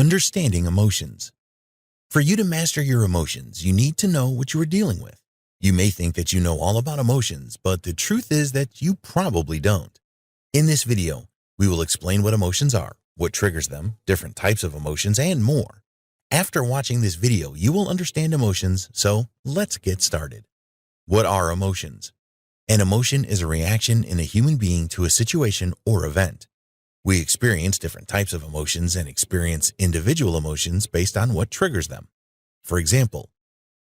Understanding emotions. For you to master your emotions, you need to know what you are dealing with. You may think that you know all about emotions, but the truth is that you probably don't. In this video, we will explain what emotions are, what triggers them, different types of emotions, and more. After watching this video, you will understand emotions, so let's get started. What are emotions? An emotion is a reaction in a human being to a situation or event. We experience different types of emotions and experience individual emotions based on what triggers them. For example,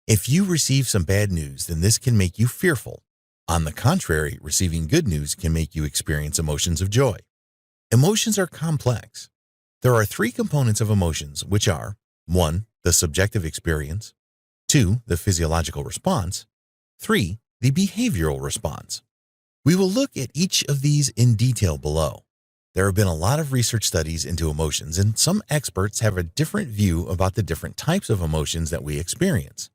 if you receive some bad news, then this can make you fearful. On the contrary, receiving good news can make you experience emotions of joy. Emotions are complex. There are three components of emotions, which are 1. The subjective experience, 2. The physiological response, 3. The behavioral response. We will look at each of these in detail below. There have been a lot of research studies into emotions, and some experts have a different view about the different types of emotions that we experience.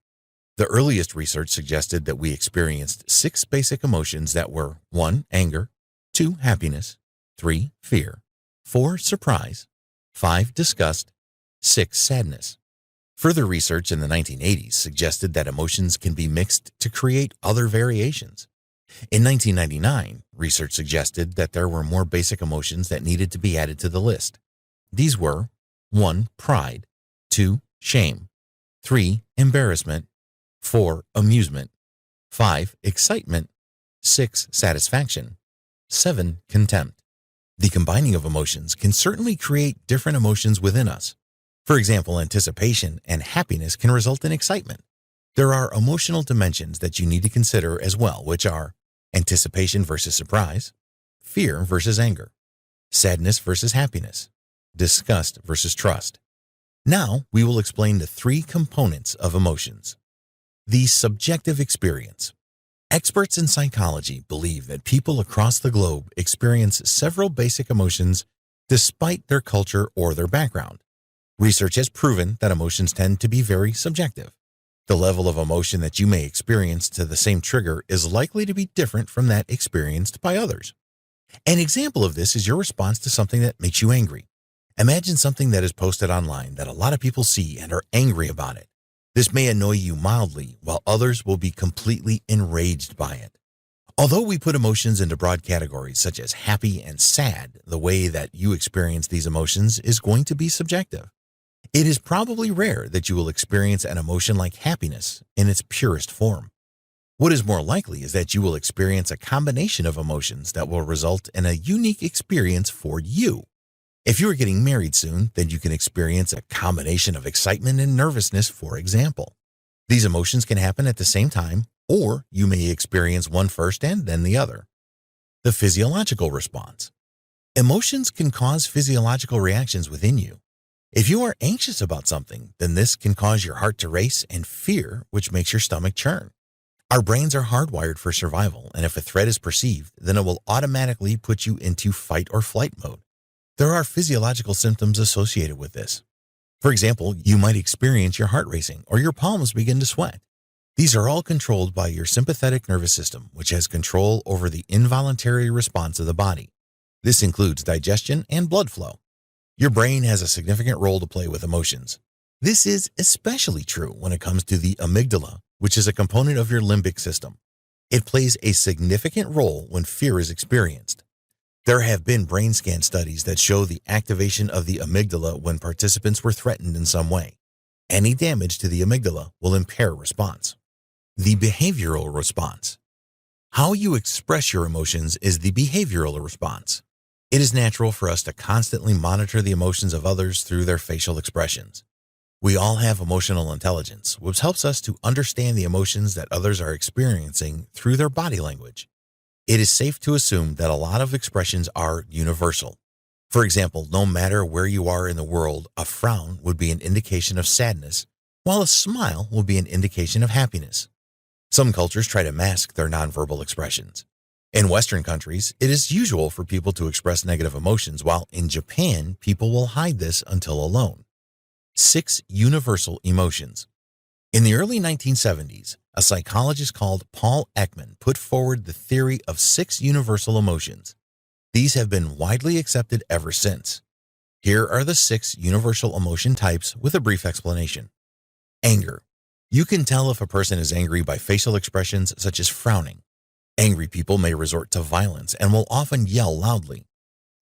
The earliest research suggested that we experienced 6 basic emotions that were 1. Anger, 2. Happiness, 3. Fear, 4. Surprise, 5. Disgust, 6. Sadness. Further research in the 1980s suggested that emotions can be mixed to create other variations. In 1999, research suggested that there were more basic emotions that needed to be added to the list. These were 1. Pride, 2. Shame, 3. Embarrassment, 4. Amusement, 5. Excitement, 6. Satisfaction, 7. Contempt. The combining of emotions can certainly create different emotions within us. For example, anticipation and happiness can result in excitement. There are emotional dimensions that you need to consider as well, which are anticipation versus surprise, fear versus anger, sadness versus happiness, disgust versus trust. Now, we will explain the 3 components of emotions. The subjective experience. Experts in psychology believe that people across the globe experience several basic emotions despite their culture or their background. Research has proven that emotions tend to be very subjective. The level of emotion that you may experience to the same trigger is likely to be different from that experienced by others. An example of this is your response to something that makes you angry. Imagine something that is posted online that a lot of people see and are angry about it. This may annoy you mildly, while others will be completely enraged by it. Although we put emotions into broad categories such as happy and sad, the way that you experience these emotions is going to be subjective. It is probably rare that you will experience an emotion like happiness in its purest form. What is more likely is that you will experience a combination of emotions that will result in a unique experience for you. If you are getting married soon, then you can experience a combination of excitement and nervousness, for example. These emotions can happen at the same time, or you may experience one first and then the other. The physiological response. Emotions can cause physiological reactions within you. If you are anxious about something, then this can cause your heart to race, and fear, which makes your stomach churn. Our brains are hardwired for survival, and if a threat is perceived, then it will automatically put you into fight or flight mode. There are physiological symptoms associated with this. For example, you might experience your heart racing or your palms begin to sweat. These are all controlled by your sympathetic nervous system, which has control over the involuntary response of the body. This includes digestion and blood flow. Your brain has a significant role to play with emotions. This is especially true when it comes to the amygdala, which is a component of your limbic system. It plays a significant role when fear is experienced. There have been brain scan studies that show the activation of the amygdala when participants were threatened in some way. Any damage to the amygdala will impair response. The behavioral response. How you express your emotions is the behavioral response. It is natural for us to constantly monitor the emotions of others through their facial expressions. We all have emotional intelligence, which helps us to understand the emotions that others are experiencing through their body language. It is safe to assume that a lot of expressions are universal. For example, no matter where you are in the world, a frown would be an indication of sadness, while a smile will be an indication of happiness. Some cultures try to mask their nonverbal expressions. In Western countries, it is usual for people to express negative emotions, while in Japan, people will hide this until alone. 6 universal emotions. In the early 1970s, a psychologist called Paul Ekman put forward the theory of 6 universal emotions. These have been widely accepted ever since. Here are the 6 universal emotion types with a brief explanation. Anger. You can tell if a person is angry by facial expressions such as frowning. Angry people may resort to violence and will often yell loudly.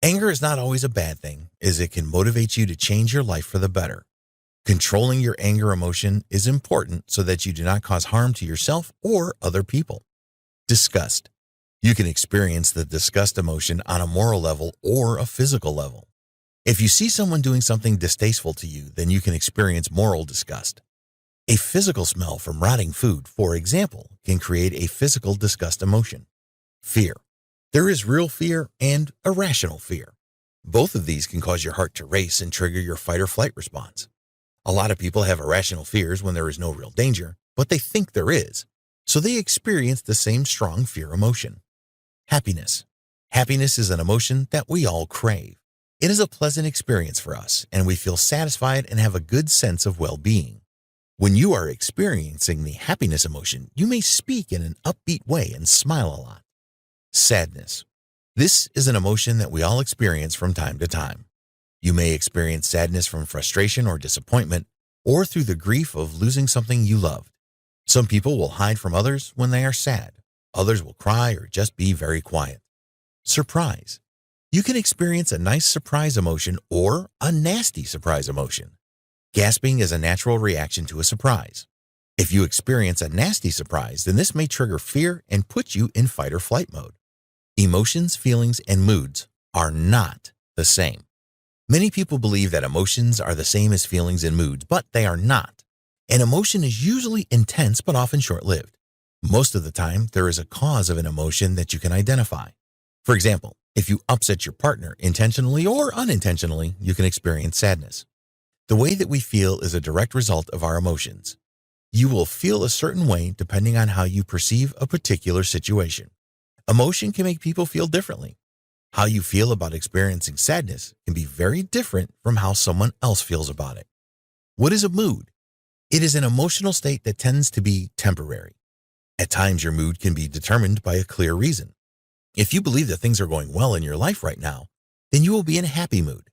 Anger is not always a bad thing, as it can motivate you to change your life for the better. Controlling your anger emotion is important so that you do not cause harm to yourself or other people. Disgust. You can experience the disgust emotion on a moral level or a physical level. If you see someone doing something distasteful to you, then you can experience moral disgust. A physical smell from rotting food, for example, can create a physical disgust emotion. Fear. There is real fear and irrational fear. Both of these can cause your heart to race and trigger your fight or flight response. A lot of people have irrational fears when there is no real danger, but they think there is, so they experience the same strong fear emotion. Happiness. Happiness is an emotion that we all crave. It is a pleasant experience for us, and we feel satisfied and have a good sense of well-being. When you are experiencing the happiness emotion, you may speak in an upbeat way and smile a lot. Sadness. This is an emotion that we all experience from time to time. You may experience sadness from frustration or disappointment, or through the grief of losing something you loved. Some people will hide from others when they are sad. Others will cry or just be very quiet. Surprise. You can experience a nice surprise emotion or a nasty surprise emotion. Gasping is a natural reaction to a surprise. If you experience a nasty surprise, then this may trigger fear and put you in fight or flight mode. Emotions, feelings, and moods are not the same. Many people believe that emotions are the same as feelings and moods, but they are not. An emotion is usually intense but often short-lived. Most of the time, there is a cause of an emotion that you can identify. For example, if you upset your partner intentionally or unintentionally, you can experience sadness. The way that we feel is a direct result of our emotions. You will feel a certain way depending on how you perceive a particular situation. Emotion can make people feel differently. How you feel about experiencing sadness can be very different from how someone else feels about it. What is a mood? It is an emotional state that tends to be temporary. At times, your mood can be determined by a clear reason. If you believe that things are going well in your life right now, then you will be in a happy mood.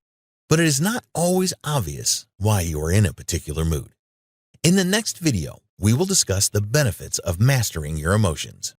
But it is not always obvious why you are in a particular mood. In the next video, we will discuss the benefits of mastering your emotions.